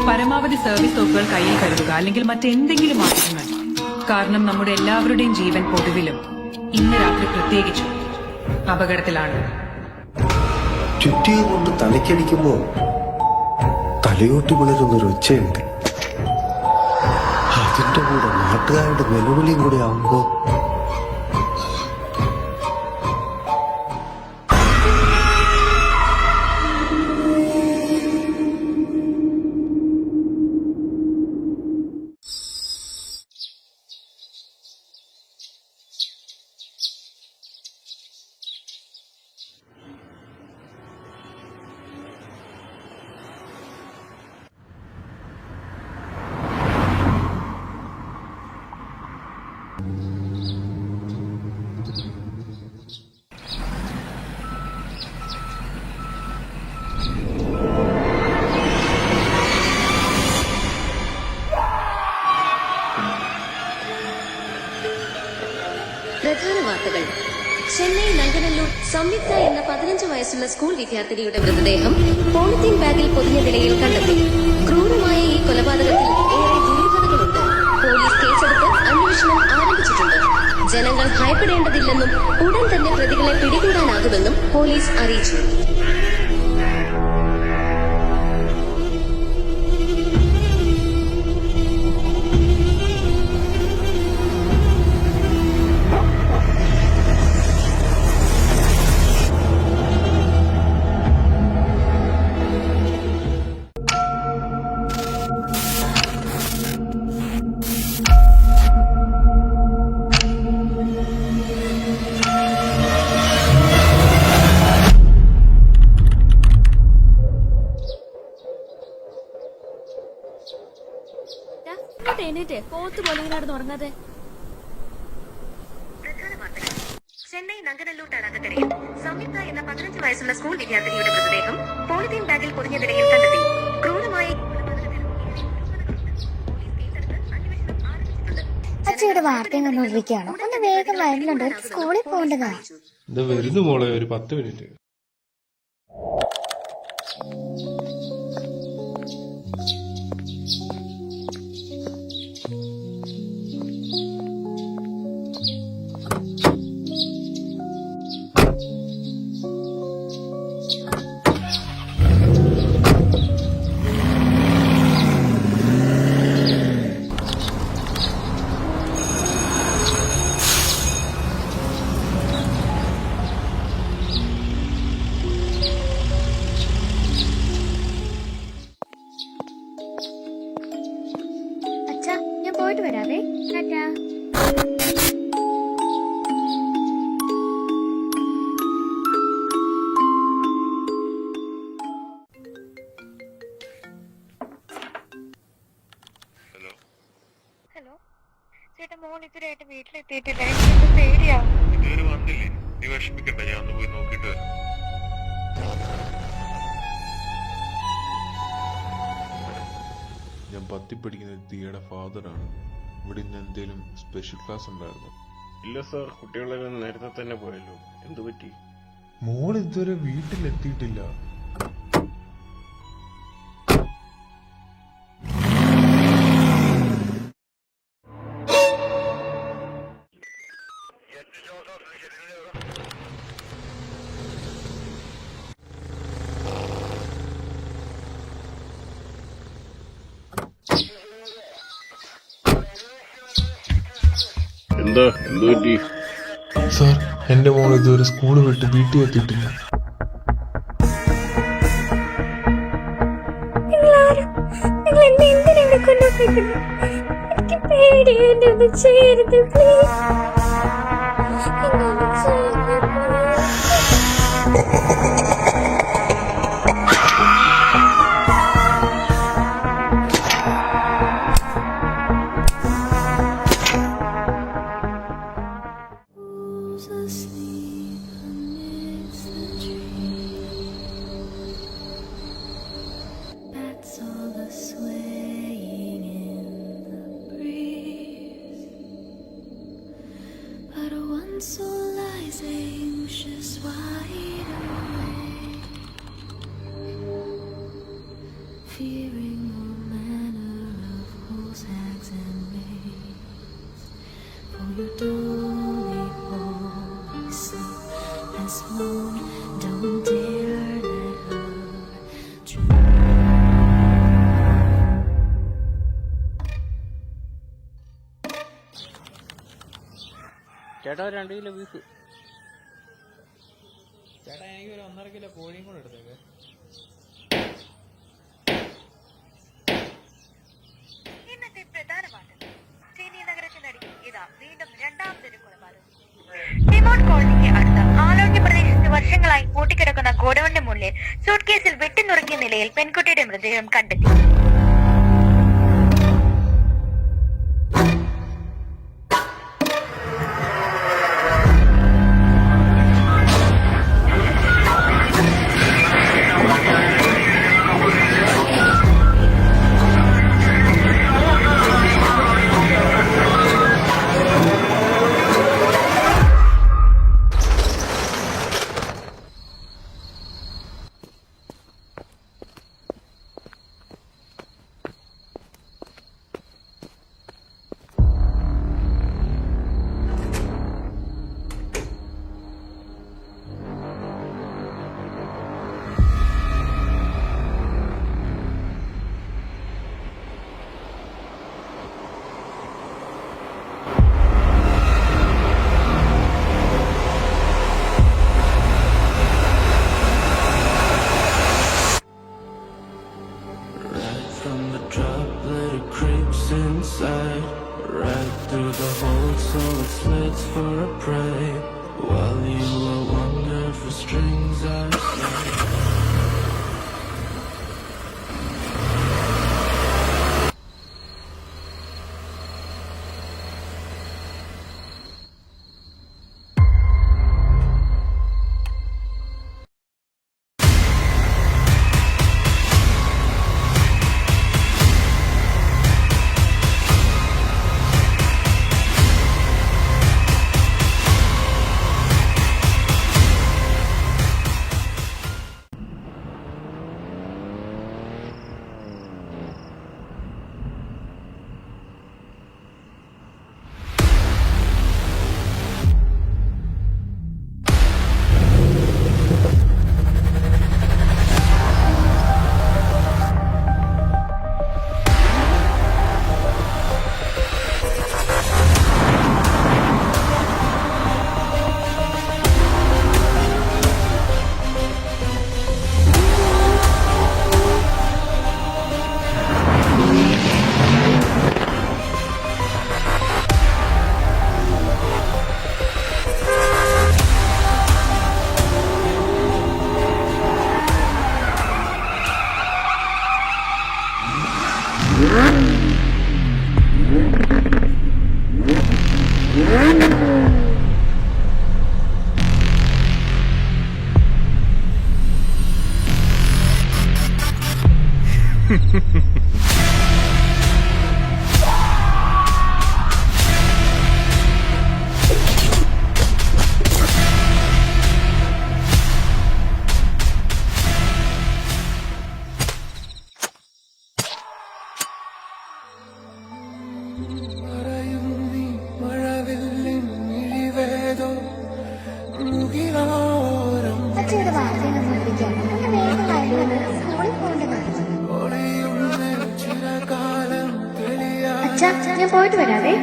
പരമാവധി സർവീസ് തോക്കുകൾ കയ്യിൽ കരുതുക, അല്ലെങ്കിൽ മറ്റെന്തെങ്കിലും ആവശ്യങ്ങൾ. കാരണം നമ്മുടെ എല്ലാവരുടെയും ജീവൻ പൊതുവിലും ഇന്ന് രാത്രി പ്രത്യേകിച്ചും അപകടത്തിലാണ്. ചുറ്റിക കൊണ്ട് തലയ്ക്കടിക്കുമ്പോ തലയോട്ടി വിളരുന്നൊരു ഒച്ചയുണ്ട്. അതിന്റെ കൂടെ നാട്ടുകാരുടെ വെല്ലുവിളിയും കൂടെ ആവുമ്പോ പ്രധാന വാർത്തകൾ. ചെന്നൈ നങ്കനല്ലൂർ സംയുക്ത എന്ന 15 വയസ്സുള്ള സ്കൂൾ വിദ്യാർത്ഥിനിയുടെ മൃതദേഹം പോളിത്തീൻ ബാഗിൽ പൊതിഞ്ഞ നിലയിൽ കണ്ടെത്തി. ക്രൂരമായ ഈ കൊലപാതകത്തിൽ ഏറെ ദുരൂഹതകളുണ്ട്. പോലീസ് കേസെടുത്ത് അന്വേഷണം ആരംഭിച്ചിട്ടുണ്ട്. ജനങ്ങൾ ഭയപ്പെടേണ്ടതില്ലെന്നും ഉടൻ തന്നെ പ്രതികളെ പിടികൂടാനാകുമെന്നും പോലീസ് അറിയിച്ചു. ചെന്നൈ നങ്കനല്ലൂർ തടാകക്കരയിൽ സംയുക്ത എന്ന 15 വയസ്സുള്ള സ്കൂൾ വിദ്യാർത്ഥിനിയുടെ മൃതദേഹം പോളിത്തീൻ ബാഗിൽ പൊതിഞ്ഞ നിലയിൽ കണ്ടെത്തി. ക്രൂരമായ അച്ഛയുടെ വാർത്തയും കണ്ടുകൊണ്ടിരിക്കുകയാണോ? ഒന്ന് വേഗം വരുന്നുണ്ട്, സ്കൂളിൽ പോകേണ്ടതാ. വരുന്നു മോളെ, ഒരു 10 മിനിറ്റ്. പോയിട്ട് വരാവേ. ടാറ്റാ. ഹലോ ചേട്ടാ, മോൾ ഇതുവരെയായിട്ട് വീട്ടിലെത്തിയിട്ടില്ല. എനിക്ക് പേടിയാവും. ഇതുവരെ വന്നില്ലേ? നീ വിഷമിക്കണ്ട, ഞാൻ ഒന്ന് പോയി നോക്കിട്ട് വരാം. ഞാൻ 10ൽ പഠിക്കുന്ന ദിയയുടെ ഫാദറാണ്. ഇവിടെ ഇന്ന് എന്തേലും സ്പെഷ്യൽ ക്ലാസ് ഉണ്ടായിരുന്നു? ഇല്ല സാർ, കുട്ടികളെല്ലാം നേരത്തെ തന്നെ പോയല്ലോ. എന്തു പറ്റി? മോൾ ഇതുവരെ വീട്ടിലെത്തിയിട്ടില്ല. എന്തു പറ്റി? സാർ, എന്റെ മോൾ ഇതുവരെ സ്കൂൾ വിട്ട് വീട്ടിൽ എത്തിയിട്ടില്ല. എനിക്ക് പേടിയാ, എന്നെ ഒന്ന് ചെയ്യരുത് please. So lies this moon. Don't dare let her. ചേട്ടാ 2 കിലോ ബീഫ്. ചേട്ടാ എനിക്ക് ഒരു 1.5 കിലോ കോഴിയും കൂടെ എടുത്തേക്ക്. ഇന്നത്തെ പ്രധാന വാർത്തകൾ. ചെന്നൈ നഗരത്തിനടി ഇതാ വീണ്ടും രണ്ടാമതൊരു കൊലപാതകം. ഡിമോണ്ട് കോളനിക്ക് അടുത്ത ആലോട്യ പ്രദേശത്ത് വർഷങ്ങളായി പൂട്ടിക്കിടക്കുന്ന ഗോഡൌണിന്റെ മുന്നിൽ സൂട്ട്കേസിൽ വെട്ടിനുറുക്കിയ നിലയിൽ പെൺകുട്ടിയുടെ മൃതദേഹം കണ്ടെത്തി. From the droplet it creeps inside, right through the hole so it slits for a prey. While you are wonderful strings I say. അച്ഛയുടെ വാർത്തകൾ നോക്കിയാണ് ഒന്ന് വേഗം വരുന്നുണ്ട് സ്കൂളിൽ പോകേണ്ടതാണ്. അച്ഛാ ഞാൻ പോയിട്ട് വരാവേ.